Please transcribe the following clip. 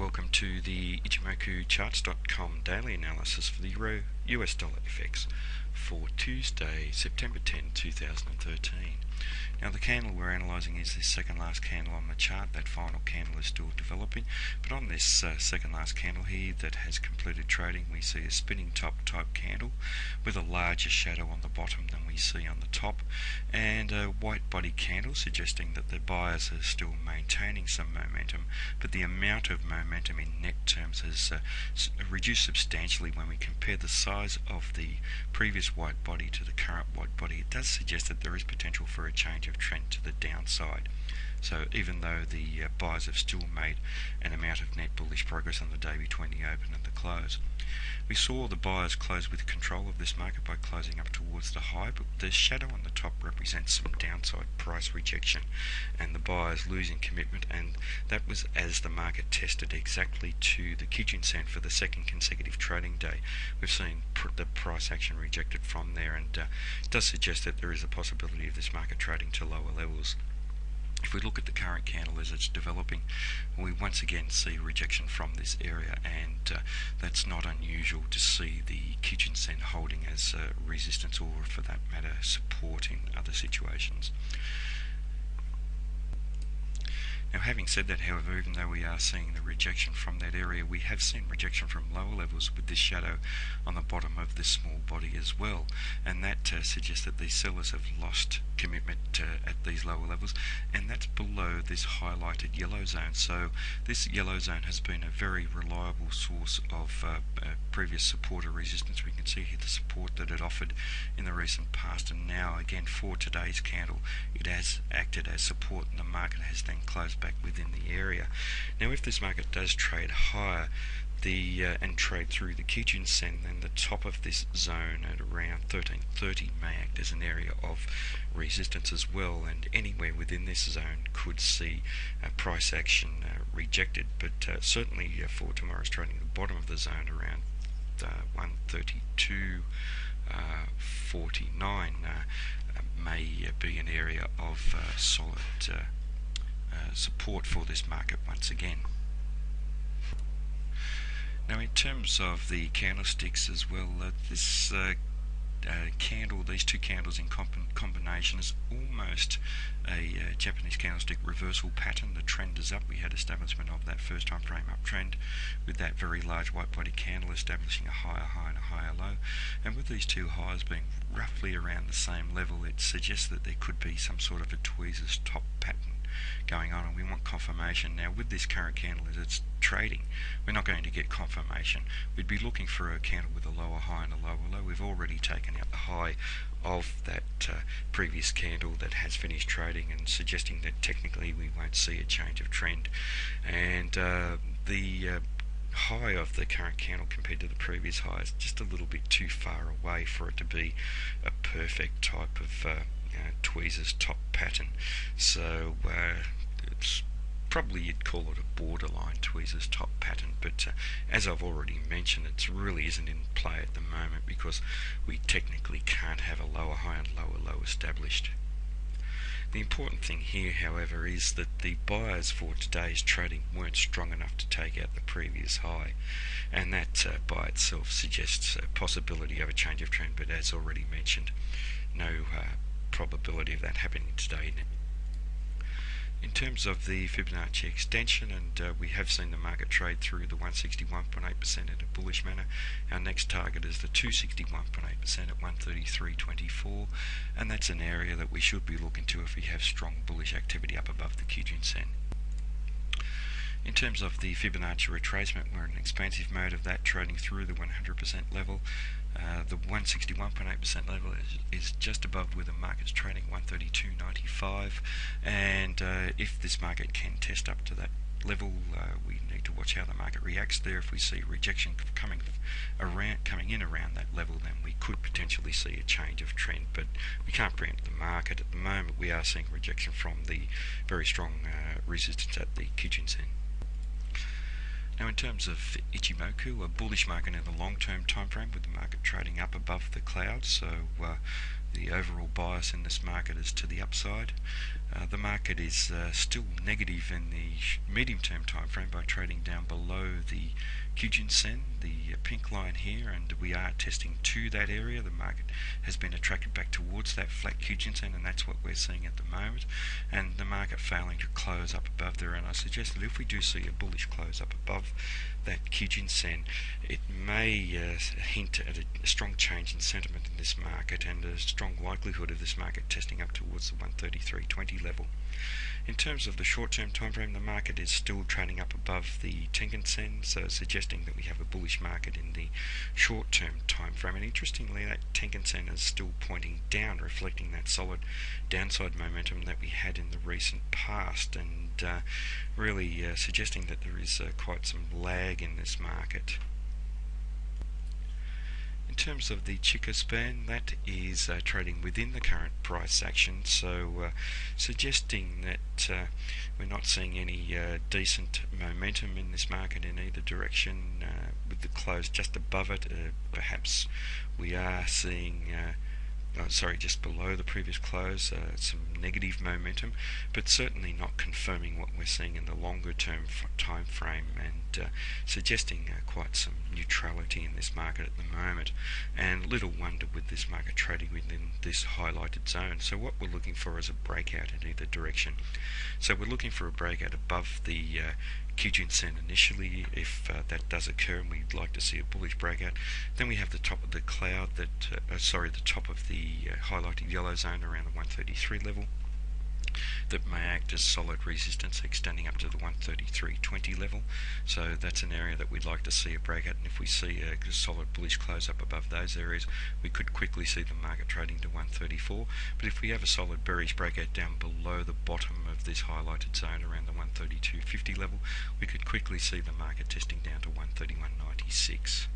welcome to the Ichimoku charts.com daily analysis for the Euro US dollar FX for Tuesday, September 10, 2013. Now the candle we're analysing is this second last candle on the chart. That final candle is still developing, but on this second last candle here that has completed trading, we see a spinning top type candle with a larger shadow on the bottom than we see on the top, and a white body candle suggesting that the buyers are still maintaining some momentum, but the amount of momentum in net terms has reduced substantially when we compare the size of the previous white body to the current white body. It does suggest that there is potential for a change of trend to the downside. So even though the buyers have still made an amount of net bullish progress on the day between the open and the close, we saw the buyers close with control of this market by closing up towards the high, but the shadow on the top represents some downside price rejection and the buyers losing commitment, and that was as the market tested exactly to the Kijun-sen for the second consecutive trading day. We've seen the price action rejected from there, and it does suggest that there is a possibility of this market trading to lower levels. If we look at the current candle as it's developing, we once again see rejection from this area, and that's not unusual to see the Kijun-sen holding as resistance, or for that matter support in other situations. Now, having said that, however, even though we are seeing the rejection from that area, we have seen rejection from lower levels with this shadow on the bottom of this small body as well, and that suggests that these sellers have lost commitment at these lower levels, and that's below this highlighted yellow zone. So this yellow zone has been a very reliable source of previous support or resistance. We can see here the support that it offered in the recent past, and now again for today's candle it has acted as support, and the market has then closed back within the area. Now if this market does trade higher and trade through the Kijun-sen, then the top of this zone at around 1330 may act as an area of resistance as well, and anywhere within this zone could see price action rejected, but certainly for tomorrow's trading, the bottom of the zone around 132.49 may be an area of solid support for this market once again. Now in terms of the candlesticks as well, this candle, these two candles in combination is almost a Japanese candlestick reversal pattern. The trend is up. We had establishment of that first time frame uptrend with that very large white body candle establishing a higher high and a higher low, and with these two highs being roughly around the same level, it suggests that there could be some sort of a tweezers top pattern going on, and we want confirmation. Now with this current candle as it's trading, we're not going to get confirmation. We'd be looking for a candle with a lower high and a lower low. We've already taken out the high of that previous candle that has finished trading, and suggesting that technically we won't see a change of trend, and the high of the current candle compared to the previous high is just a little bit too far away for it to be a perfect type of tweezers top pattern. So it's probably, you'd call it a borderline tweezers top pattern, but as I've already mentioned, it really isn't in play at the moment because we technically can't have a lower high and lower low established. The important thing here, however, is that the buyers for today's trading weren't strong enough to take out the previous high, and that by itself suggests a possibility of a change of trend, but as already mentioned, no probability of that happening today. In terms of the Fibonacci extension, and we have seen the market trade through the 161.8% in a bullish manner. Our next target is the 261.8% at 133.24, and that's an area that we should be looking to if we have strong bullish activity up above the Kijun-sen. In terms of the Fibonacci retracement, we're in an expansive mode of that, trading through the 100% level. The 161.8% level is just above where the market's trading, 132.95, and if this market can test up to that level, we need to watch how the market reacts there. If we see rejection coming in around that level, then we could potentially see a change of trend, but we can't preempt the market. At the moment we are seeing rejection from the very strong resistance at the Kijun-sen. Now in terms of Ichimoku, a bullish market in the long-term time frame with the market trading up above the clouds, so The overall bias in this market is to the upside. The market is still negative in the medium-term time frame by trading down below the Kijun Sen, the pink line here, and we are testing to that area. The market has been attracted back towards that flat Kijun Sen, and that's what we're seeing at the moment. And the market failing to close up above there, and I suggest that if we do see a bullish close up above that Kijun Sen, it may hint at a strong change in sentiment in this market and a strong likelihood of this market testing up towards the 133.20 level. In terms of the short-term time frame, the market is still trading up above the Tenkan Sen, so suggesting that we have a bullish market in the short-term time frame. And interestingly, that Tenkan Sen is still pointing down, reflecting that solid downside momentum that we had in the recent past, and really suggesting that there is quite some lag in this market. In terms of the Chica span, that is trading within the current price action, so suggesting that we're not seeing any decent momentum in this market in either direction, with the close just above it. Perhaps we are seeing just below the previous close, some negative momentum, but certainly not confirming what we're seeing in the longer term time frame, and suggesting quite some neutrality in this market at the moment, and little wonder with this market trading within this highlighted zone. So what we're looking for is a breakout in either direction. So we're looking for a breakout above the Kijun Sen initially. If that does occur and we'd like to see a bullish breakout, then we have the top of the cloud that the top of the highlighted yellow zone around the 133 level that may act as solid resistance extending up to the 133.20 level. So that's an area that we'd like to see a breakout, and if we see a solid bullish close up above those areas, we could quickly see the market trading to 134. But if we have a solid bearish breakout down below the bottom of this highlighted zone around the 132.50 level, we could quickly see the market testing down to 131.96.